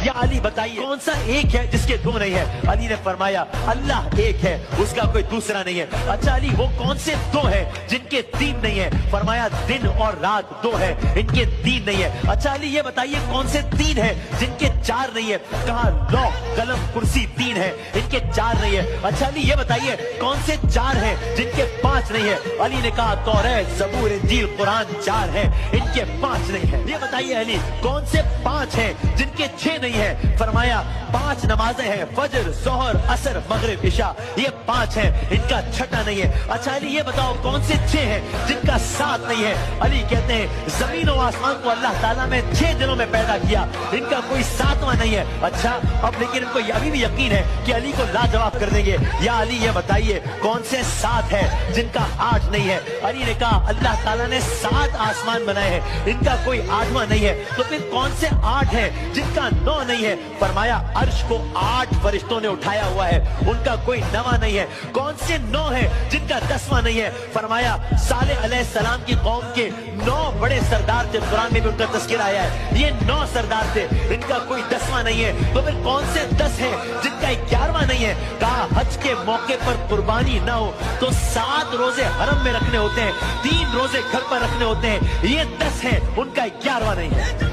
या अली बताइए कौन सा एक है जिसके दो नहीं है? अली ने फरमाया अल्लाह एक है, उसका कोई दूसरा नहीं है। अच्छा अली वो कौन से दो है जिनके तीन नहीं है? फरमाया दिन और रात दो है, इनके तीन नहीं है। अच्छा अली ये बताइए कौन से तीन है जिनके चार नहीं है? कहा लौह कलम कुर्सी तीन है, इनके चार नहीं है। अच्छा अली ये बताइए कौन से चार हैं जिनके पांच नहीं है? अली ने कहा तौरात ज़बूर इंजील कुरान चार है, इनके पांच नहीं है। ये बताइए अली कौन से पांच हैं जिनके छह नहीं है? फरमाया पांच नमाजें हैं, फजर जोहर असर मगरिब इशा, ये पांच हैं, इनका छठा नहीं है। अच्छा अली ये बताओ कौन से छह हैं जिनका सात नहीं है? अली कहते हैं जमीन और आसमान को अल्लाह ताला ने 6 दिनों में पैदा किया, इनका कोई सातवां नहीं है। अच्छा अब लेकिन इनको अभी भी यकीन है कि अली को लाजवाब कर देंगे। या अली ये बताइए कौन से सात है जिनका आठ नहीं है? अली ने कहा अल्लाह ताला ने 7 आसमान बनाए हैं, इनका कोई आठवां नहीं है। तो फिर कौन से 8 है जिनका 9 नहीं है? फरमाया अर्श को 8 फरिश्तों ने उठाया हुआ है, उनका कोई 9वां नहीं है। कौन से 9 है जिनका 10वां नहीं है? फरमाया सालेह अलैहिस्सलाम की कौम के 9 बड़े सरदार थे, कुरान में भी उनका तज़किरा आया है, ये 9 सरदार थे, इनका कोई 10वां नहीं है। तो फिर कौन से 10 है जिनका 11वां नहीं है? कहा हज के मौके पर कुर्बानी ना हो तो 7 रोजे हरम में रखने होते हैं, 3 रोजे घर पर रखने होते हैं, ये 10 है, उनका 11वां नहीं है।